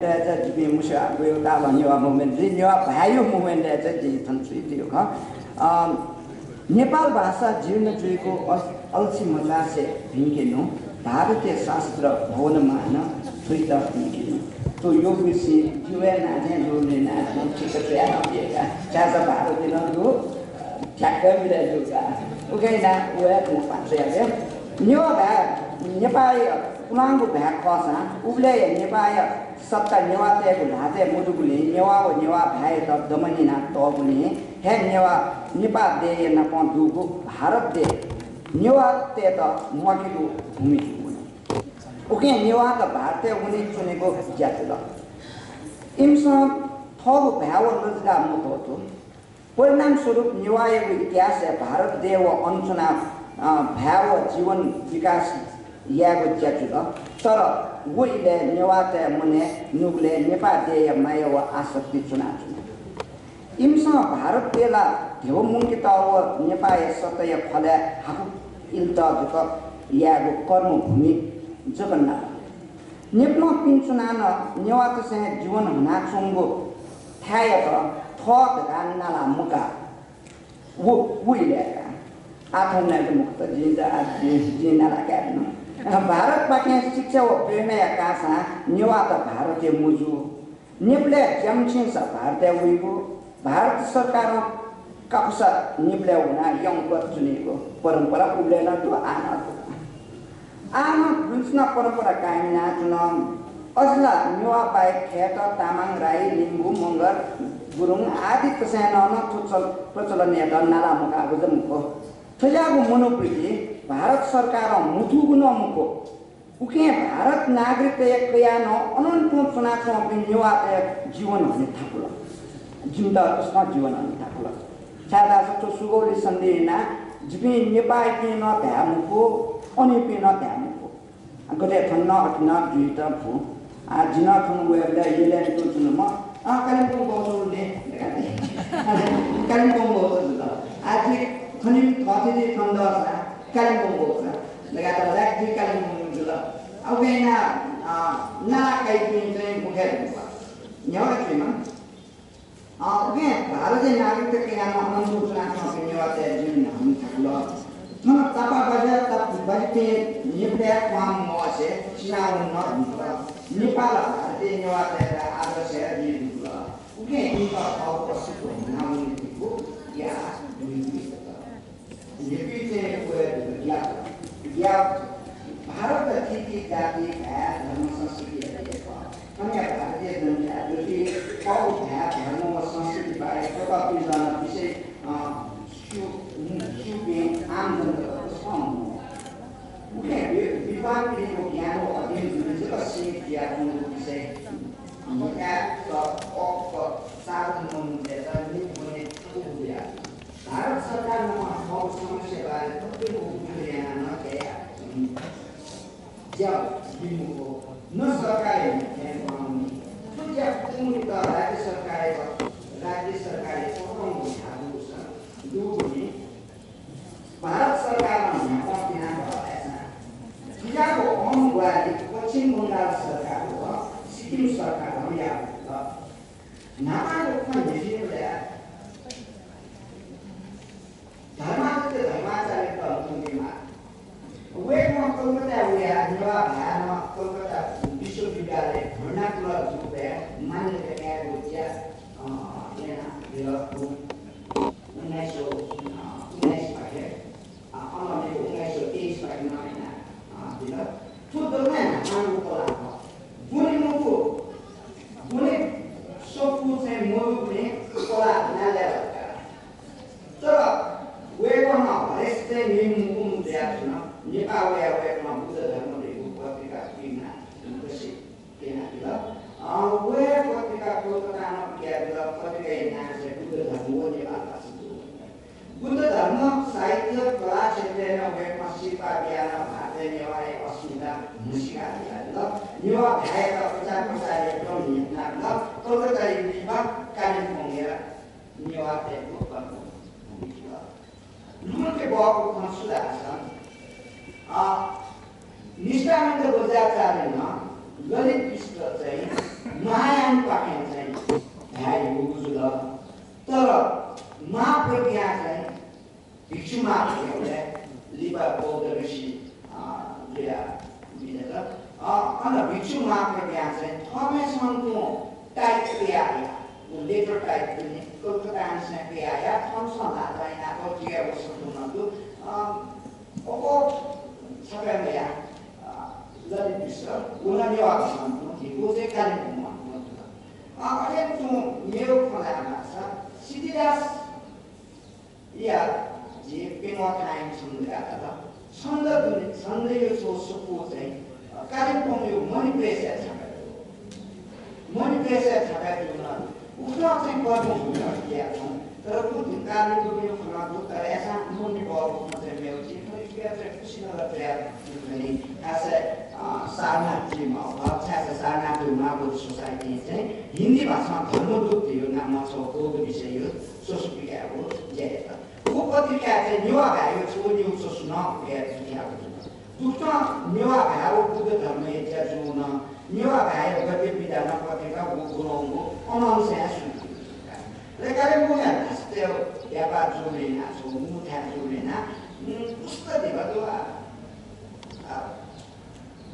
在这边不是啊，没有大王有movement，你要还有 movement 在这几层水的哈नेपाल भाषा जीवन जुएको अल्छी मजा से भिन्किनु भारतीय शास्त्र भवनमा न थुइद भिन्किनु तो यो विषय जुए नाने लोले नाने ठीक है ना बेगा चाचा भारतीय न जो ठ्याक्कै मिलाइजुका ओके ना उयो त पाछे आयो न्यो भा नेपाली पुलाङको भ्याक खसा उबले नेपाली सत्ता नेवातेको लाते मुदुगुले नेवा भाइ त दमनी ना तगुले हे नेवा नेपा दे न पन्दुको भारत दे नेवा ते त मकिलो भूमि ओके नेवा त भारतीय हुने चुनेको जाति ल इमसँग थगो भ्याव रोजगार मुतो परिणाम स्वरूप नेवाएको इतिहास भारत देव अञ्चना भ्याव जीवन विकास यागो जाति ल तर वहिले नेवाते मुने नुगले नेपा देय माया व आसक्ति चुना इमसँग भारत बेला धेव मुङ्कित नेपाल सतय फले हाकु इल्त जुक यागो कर्मभूमि जगन्नाथ नेप्न पिन्चुनान नेवातसँग जीवन हुना चुङ्गो थाय त थक गान्नाला मुका वो उइलेका आठौँनाको मुक्त जिनाला क्यार्नु भारत पाकिस्तान शिक्षा व प्रेरणा कासा नेवा त भारतीय मुजु नेप्ले जमछिन स भारतीय उइगो भारत सरकार कापसा निप्ले हुना यङ चुनेको परम्परा उब्लेन त्यो आना बुझ्न परम्परा कायम नाच्न अझला नेवा बाहेक खेत तामाङ राई लिम्बू मगर गुरुङ आदि कसैन प्रचलन यता नाला मुकाको जमुको थजाको मनोवृत्ति भारत सरकार मुथुगु नमुको उके भारत नागरिक कया न अनन्त चुनाव नेवा जीवन हुने थाकुला जिम्दा उसमा जीवन हुने थाकुला सादा जस्तो सुगौली सन्धिना जिपि नेपाल पिन ध्यामुको अनि पिन ध्यामुको गते थन्न अठन जुइत फु आ जिना थुन वेबले येले तो जुन म कालिम्पोङ बौसुले कालिम्पोङ बौसु आज थनि थथिले थन्द कालिम्पोङ बौसु लगाता लाग दि कालिम्पोङ जुल अबेना ना काइ पिन चाहिँ मुखे न्याउ छैन ओके भारतीय नागरिक के यहाँ अनन्त चुनाव पिन्यवाते जुन हामी थाक्लो न तपा बजार तप बजते नेप्ले काम मोसे चुनाव न नेपाल भारतीय नेवाते आदर्श दिनु ओके इका पाउ प्रसिद्ध नामको या नेपी चाहिँ या भारत खेती जाति धर्म संस्कृति अन्य भारतीय जनता जुटी पाउ धर्म व संस्कृति बारे प्रभावित जान विषय आम जनताको सम्म उनले विभाग दिएको ज्ञान व अध्ययन जुन सीमित ज्ञानको विषय भारत सरकारमा समस्या बारे तपाईँको ध्यान नगया जब दिनुको न सरकारले ध्यान बनाउने तो जब पूर्ण राज्य सरकारले पकाउनु थाल्नु छ दुई भारत सरकारमा ध्यान भएछ जिल्लाको अमवाली पश्चिम बङ्गाल सरकार हो सिक्किम सरकार हो या नामाको भेटिएला धर्माचार्य कलकत्तामा वेगमा कलकत्ता उया नेवा भामा कलकत्ता विश्वविद्यालय भण्डाकुल जुपे मान्यता न्यायको इतिहास यहाँ दिएको 1919 पाके अनलाइनको 1923 पाके नयाँ दिनु फुटबलमा हाम्रो कोला बुनेको बुने सबको चाहिँ मोलुले कोला नाले तर वेगमा हरेस्ते निमुको मुद्याछन नेपाल वेगमा बुद्ध धर्मको पत्रिका किना खुशी किना दिला वे पत्रिका कोलकातामा क्यादिला पत्रिका नाम चाहिँ बुद्ध धर्म हो नेपाल बुद्ध धर्म साहित्य कला क्षेत्रमा वेगमा शिल्पा ज्ञान भारतीय नेवारी अस्मिता मुसिका दिला नेवा भाइका प्रचार एकदम नियन्त्रण कलकत्ता विभाग कालिम्पोङ नेवा भएको कर्म लुके बाबु खसुदा छ निष्ठानन्द बजाचार्यमा ललित पृष्ठ चाहिँ PIA, later type Kolkata and PIA, Thompson, Apple, Gia was Sundu, Sapamea, Ladisa, Unania, he was a California. Again to Miro Colamasa, Cities, yeah, Pino times on the other. Sunday is also supposing California money place at money place at Habatu. We don't think what we are here. The good in California from Asa, money ball from the military, we have a fishing of the prayer as a Sarna Jima, has a Sarna to Marble Society. Hindi Basa, Tamudu, you know, much of all the say, so speak out, yes. Who got the cat and you are valued to you so not get the other. Do not know how to the Major, you are valued, but if we are not what they go on nonsense. The California still, the about Julina, so would have Julina, study what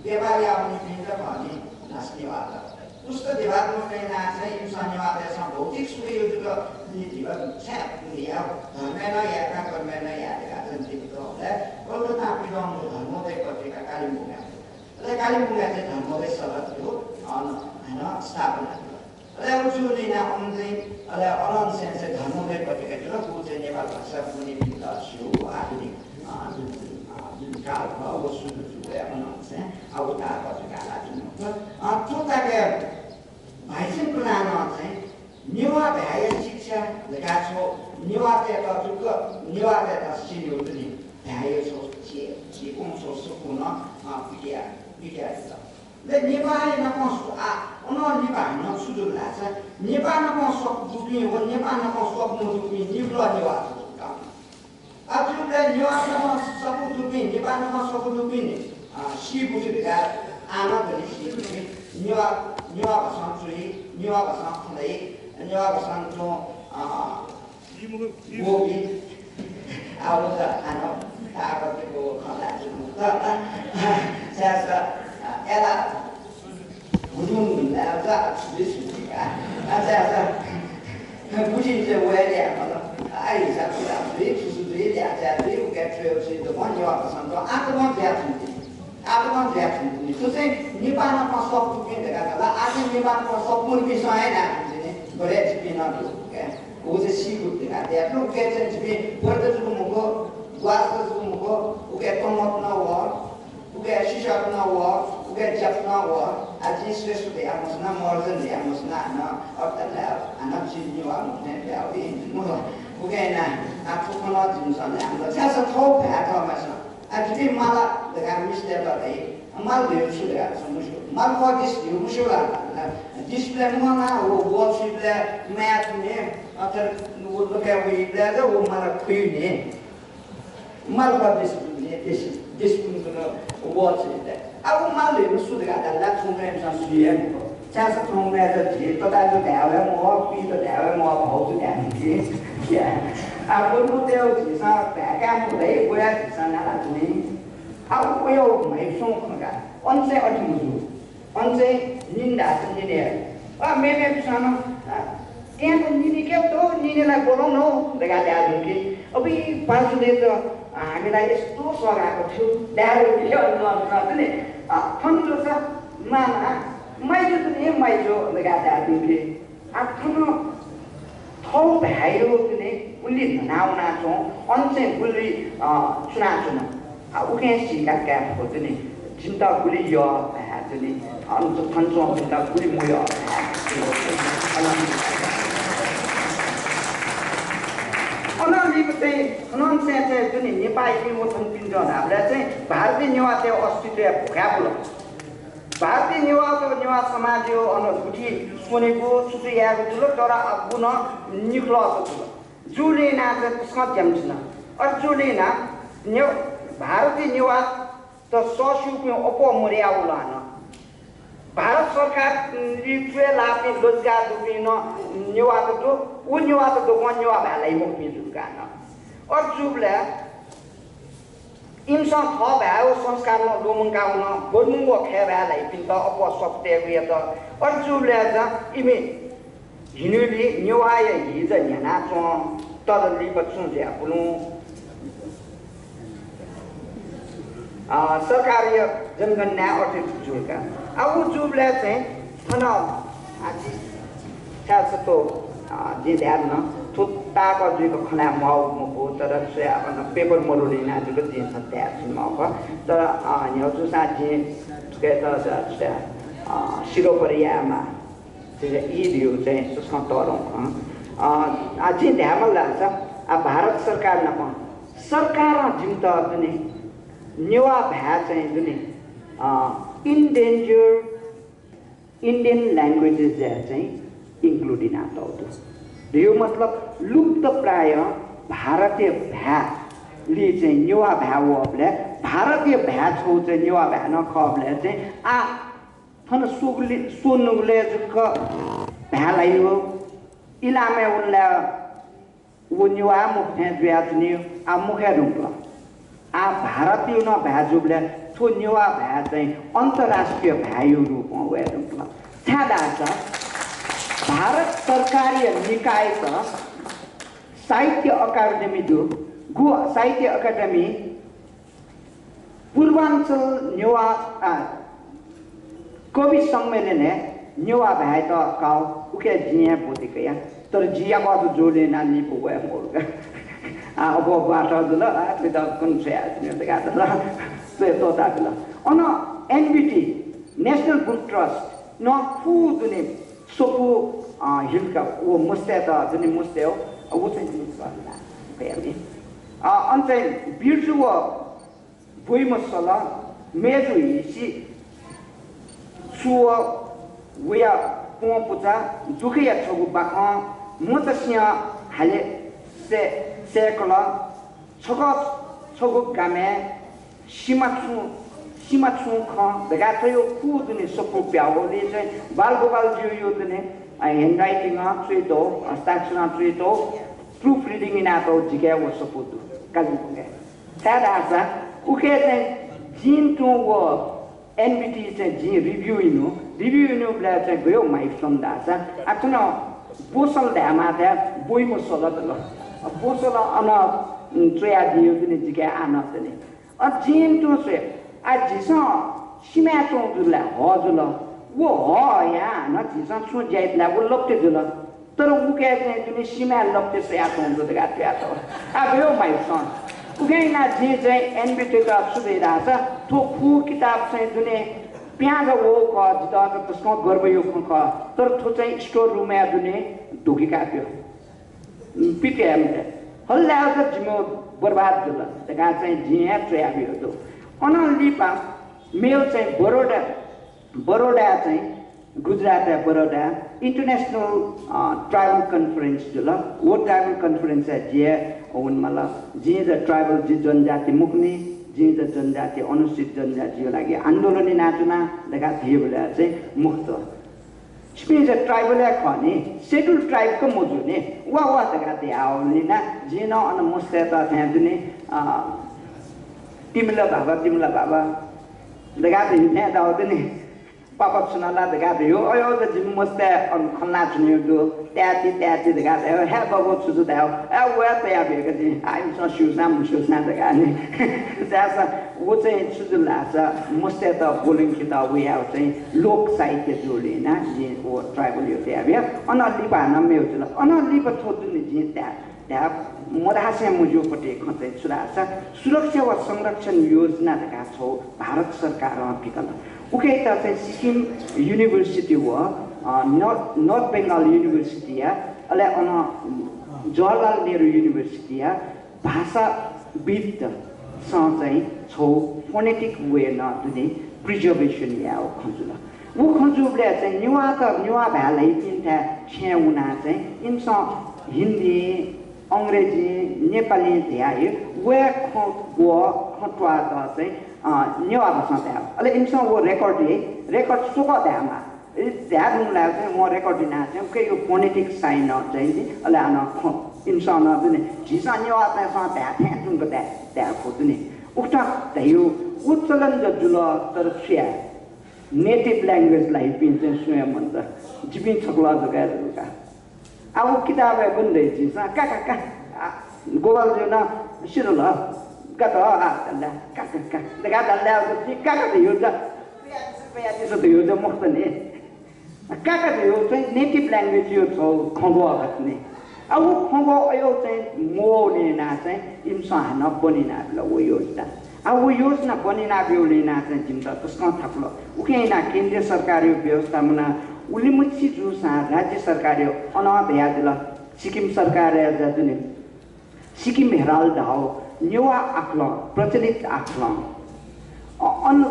Devaya in the body, Nasniwata. Usta debat mengenai saya misalnya ada sampai tiks itu juga di debat saya dia mana ya kan mana ya dekat sendiri itu kalau tapi dong model ketika kali bunga itu model salah itu anak stable ada ujungnya ada orang sense model ketika juga bukannya bahasa punya kita show hari kalau sudah aku tak apa juga lagi. Kita ke bahasa Purana ni, nyawa bahaya siksa, dekat so nyawa kita juga nyawa kita sini ni bahaya so cikung so sukuna fikir itu. Dan nyawa yang masuk orang nyawa nak sudah lah. Nyawa nak masuk dunia, nyawa nak masuk dunia, nyawa. Aku dah nyawa nak masuk dunia, nyawa nak masuk dunia. Si bujuk dekat anak dari si nyawa pasang curi, nyawa pasang pelai, nyawa pasang tu bogi, awal anak tak apa tu kalau tu, saya era ujung ada sulit kan, saya bujuk sesuai dia kalau ayah saya sudah sulit dia jadi bukan terus itu pun nyawa pasang tu, aku mau dia tu. Aku kan reaksi ini. So saya ni mana pasok mungkin dekat kalau ada ni mana pasok pun bisa ada ni. Boleh cipina tu, kan? Uze sibuk dekat dia. Lu kerja cipi, berada tu muka, guasa tu muka, uke tomat na war, uke shisha na war, uke jap na war. Aji stress tu dia, musna morzen dia, musna na, orang lah, anak cini war, mungkin dia ini, mula. Uke na, aku kalau jenisnya, aku saya tahu apa macam. Actually, malah dengan Mister tadi, mal dia sudah semua. Mal kau dia musuh lah. Display mana, wall display, mat ni, atau nubuat kayak display tu, malah kuih ni. Mal kau display tu wall display. Aku mal dia sudah ada lah, sumber macam dia. Saya sumber tu dia, tu dah tu dah, mau pi tu dah, mau bau tu dah ni. Aku tu dia kisah bagai mulai buat kisah nak ni. Aku punya mai song kan. Onse adu, onse ninda sendiri dia. Memang kisah dia pun ni kau tu ni nak bolong no dekat dia tu ki. Abi pasal dia tu, kita itu suara aku tu dah dia no ni. Thon tu sah mana mai tu ni mai tu dekat dia tu ki. Aku tu thau bahaya tu ni. Ulit nau na so, onsen uli cuna. Aku kan sih kat tu ni, cinta uli yo, tu ni, untuk kantor cinta uli muyo. Orang ni betul, nonsen tu ni, ni pai ni mutan pinjau na, berarti Bharati nyawa tu Australia bukan pula. Bharati nyawa tu nyawa samaj yo, orang budi suniku, suci ya, betul orang abu na niklas tu. Julina tu sangat jam cina. Or Julina, nyu Bharati nyawa tu sosial punya apa muria ulana. Bharat sarkar ritual lapis rozgar tu punya nyawa tu, nyawa tu kau nyawa balai mukmi juga na. Or Jubla, insan thau bahaya sanskar na domong kau na, bermula kaya balai pinta apa sok teguya tu. Or Jubla tu ini हिनुली न्युवाय हिज न्यानाचो तदली बच्चों जे अपनो सरकारी जनगणना अठे जुलका अब जुबले चाहिँ थन आज सास तो जे ध्यान न थुत्ता को जुको खना माउ मको तर से अपन पेपर मरोली ना जुको जे सत्या माउ तर न्यौ जु सा जे के त सिरो परियामा चाहिँ यी दियो चाहिँ त्यसमा तरौँ अझै ध्यानमा लाग्छ भारत सरकार न सरकार जुन त जुन नेवा भ्या चाहिँ जुन इन्डेन्जर इंडियन लैंग्वेजेस चाहिँ इंक्लूडिंग आता होतो यो मतलब लुप्त प्राय भारतीय भ्या ली चाहिँ नेवा भ्या हो अपले भारतीय भ्या छौ चाहिँ नेवा भ्या न खबले चाहिँ आ थन सोगले सोनुगले जुक भ्यालाई हो इलामे उनला वो नेवा मुखे द्याजनी आ मुखे रुम्ला आ भारतीय न भ्याजुबले थो नेवा भ्या चाहिँ अन्तर्राष्ट्रिय भ्यायु रूपमा वे रुम्ला छादा छ भारत सरकारी निकाय छ साहित्य अकादमी दु गो साहित्य अकादमी पूर्वांचल नेवा कवि सम्मेलन है नेवा भाई तो काउ उके जिया बोते कया तर जिया बादु जोले ना लिपो वे मोर अब बाटा दला ते त कुन से आदमी त गाता ल तो ताकला अन एनबीटी नेशनल बुक ट्रस्ट न फुदुने सोपु हिलका वो मुस्ते त जुनि मुस्ते हो वो चाहिँ गर्ला कयामी अन्त बिर्जु बुइ मसला मेजु हिसी सुवा वया पोपुचा दुखिया छगु बाखा मोतसिया हाले से कला छगु गामे सिमाछु ख दगा थयो फुदुने सपु प्यावले चाहिँ बालगोपाल जियो यो दने ह्यान्ड राइटिङ ट्रेतो हस्ताक्षर ट्रेतो प्रूफ रिडिङ इन आतो जिके वो सपुदु कालिपुङे सादा आसा उके चाहिँ जिन टु वो एनबीटी चाहिँ जी रिभ्यू इनु ब्ला चाहिँ गयो माइफम दासा आफ्नो पोसल ध्यामा था बोइ मसला त पोसल अन ट्रेया दियो पनि जिके आन तने अ जिन टु से आ जिसा सिमा तो जुला हजुल वो ह या न जिसा छु जाइतला वो लप्ते जुल तर उके चाहिँ जुनि सिमा लप्ते से आतो हुन्छ त गात्या त आ गयो माइफम उगैना जे चाहिँ एनबीटी का सुविधा छ थो फु किताब चाहिँ जुने प्याज वो क जिता त्यसको गर्व यो ख तर थो चाहिँ स्टोर रुममा जुने ढोकी काट्यो पीटीएम ले हल्ला त जिमो बर्बाद जुल तका चाहिँ जिया ट्र्याबियो दो अन लिपा मेल चाहिँ बरोडा चाहिँ Gujarat Baroda international tribal conference जुल वो ट्राइबल कन्फरेंस है जे उनमला जे ट्राइबल जी जनजाति मुक्ने जे जनजाति अनुसूचित जनजाति लागि आन्दोलन नाचना देखा थियो बेला चाहिँ मुक्त स्पेस ट्राइबल खने शेड्यूल ट्राइब को मजुने वा देखा थियो आउने ना जे न अन मुस्ते त त्यहाँ जुने तिमला बाबा देखा थियो त्यहाँ दाउदने पापा सुनाला देखा थियो अयो त जिम मस्ते अन खन्ना छुने दो त्याती देखा थियो हे बाबु छुजु दाउ ए वा त या बेक जी आइम स सुसा देखा नि त्यासा वो चाहिँ छुजु लाछ मस्ते त बोलिङ कि त वे आउ चाहिँ लोक साहित्य जोडे ना जे वो ट्राइबल यो त्या बे अनली भाना मेउ जुल अनली प छोदु नि जे त्या मदासे मुजोपटे खतै सुराछ सुरक्षा व संरक्षण योजना देखा छौ भारत सरकार हकिकत उके त चाहिँ सिक्किम युनिभर्सिटी हो नर्थ बेंगल युनिभर्सिटी या अले अन जवाहरलाल नेहरू युनिभर्सिटी या भाषाविद चाहिँ छौ फोनेटिक वे न दुने प्रिजर्भेसन या हो खजुला वो खजुबले चाहिँ न्युवा भ्यालै तिनटा छेउना चाहिँ इन्स हिन्दी अंग्रेजी नेपाली ध्याय वे खटवा त चाहिँ नेवा भाषा त्या अले इन्स वो रेकर्ड सुको द्यामा ध्यान नुला चाहिँ म रेकर्डिङ चाहिँ के यो फोनेटिक साइन चाहिँ अले आन इन्स न दुने झिसा नेवा चाहिँ सा त्या तुनको त्या खोज्ने उक्त त्यो उच्चलन ज जुल तर छ्या नेटिभ ल्याङ्ग्वेज लाई पिन चाहिँ स्वयं भन्छ जिपिन छकला जगा अब किताबे बुन्दै छ का का का गोपाल जो न सिरो ल का त आ दल्ला का का का देखा दल्ला चाहिँ का का यो त पेयाति त यो त मुक्त नि का का यो चाहिँ नेटिभ ल्याङ्ग्वेज यो छ खगो हत्ने अब खगो यो चाहिँ मोले ना चाहिँ इम्सा हान बनिना ल वो योजना अब वो योजना बनिना बेउले ना चाहिँ जिम्ता तस्का थाप्लो उकेना केन्द्रीय सरकारी व्यवस्थापना उलिमुची जुसा राज्य सरकारी अनाथ यादल सिक्किम सरकार जुन सिक्किम हेराल्ड हो नेवा आख्ला प्रचलित आख्ला अन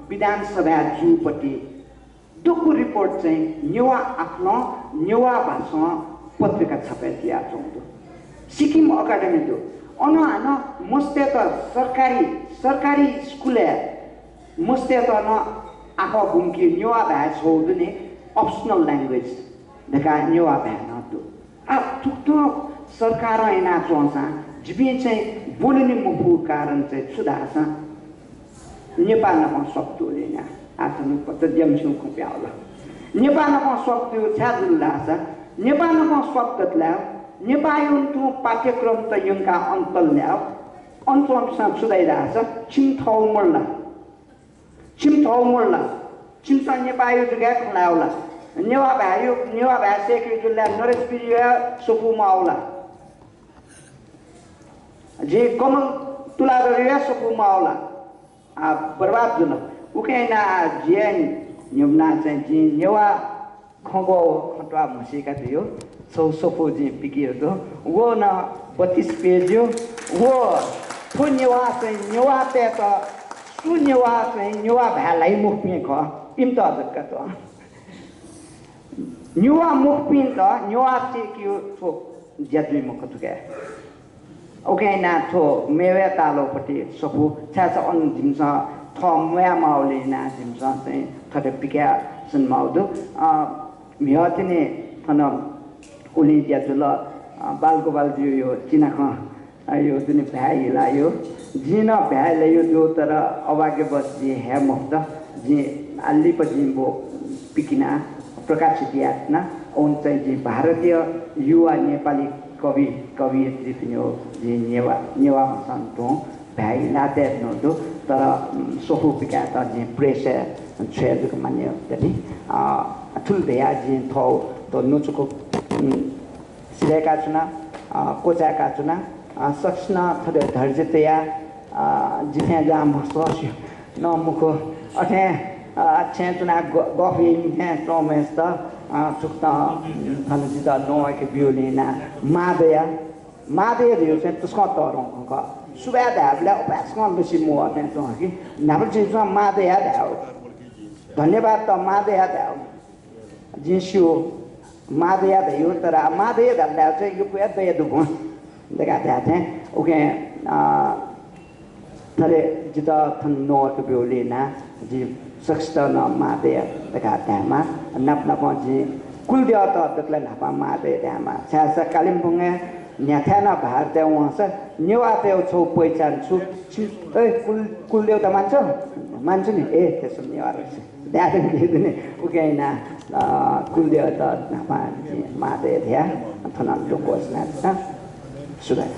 विधानसभा जुपट्टि दोको रिपोर्ट चाहिँ नेवा आख्ला नेवा भाषा पत्रिका छापेर दिया चौधो सिक्किम अकाडेमी दो अन मस्ते त सरकारी स्कुल मस्ते त न आखा गुम्की नेवा भाषा छौदो ने ऑप्शनल लैंग्वेज देखा नेवा भाषा न तो आ थुक्तो सरकार ऐना चोसा जिबे चाहिँ बोल्ने मुखु कारण चाहिँ सुधासा नेपालमा सक्तो लेना आफ्नो पत्तज्यम छु खुप्याउला नेपालमा सक्तो छाजुल्लासा नेपालमा सक्तला नेपालको पाठ्यक्रम त यंका अन्तल ल्याउ अन्तलसँग सुधाइराछ छिमथौ मोल्ला छिमसा नेपाली जग्गा खुलाउला नेवा भाषा के जुल्ला नरेश पिरिया सुपु माउला जे कमल तुला गरिया सुपु माउला आ बर्बाद जुल उकेना जेन न्युमना चाहिँ जे नेवा खगो खटवा मुसिका थियो सौसोफो जे पिकियो तो वो न 32 पेज यो वो नेवा चाहिँ नेवा ते त सुनेवा चाहिँ नेवा भालाई मुखपिन ख इम त हजुरका त नेवा मुखपिन त नेवा चाहिँ के थो ज्यादै मुख तुके ओके ना थो मेवे तालोपट्टि सफु छाछ अन जिमस थ मया माउले ना जिमस चाहिँ थटे पिक्या सुन माउदु मिहतिने थन उली ज्याजुल बालगोपाल जियो यो चिना ख यो जुन भ्याइ लायो जिन भ्याइ लायो जो तर अवागे बस जे है मुक्त जे अल्ली पछि बो पिकिना प्रकाशित यातना उन चाहिँ जे भारतीय युवा नेपाली कवियत्री पनि हो जे नेवा सन्तो भ्याइ लाते नदो तर सोफो पिका त जे प्रेस छेजुको मान्य पनि ठुल भ्या जे थौ त नुचुको सिरेका चुना कोचाका चुना सक्ना थोड़े धैर्यतया जिथे जाम सोच्यो न मुखो अठे अच्छे चुना गफी है टोमेस त चुक्ता हनुजी त नो के बियोलिना मादया दियो चाहिँ त्यसको तरौ क सुबा धाबले उपासमा बेसी मो अथे त कि नाबल चाहिँ मादया धाउ धन्यवाद त मादया धाउ जिसु मादया भयो तर मादया धाबले चाहिँ यो पुया दया दुगो देखा थे ओके थरे जिता थन नोर के बियोलिना जी सक्स्ता न मादे देखा मा नप नप जी कुल दिया त दक्ला नपा मादे मा छासा कालिम्पोङ न्याथाना भारत वहाँ से नेवा ते छौ पहिचान छु ए कुल देउ त मान्छु नि ए त्यसो नेवा रहेछ दादन के दिने ओके ना कुल देउ त नपा मादे थिया थन लोकोस ना सुधार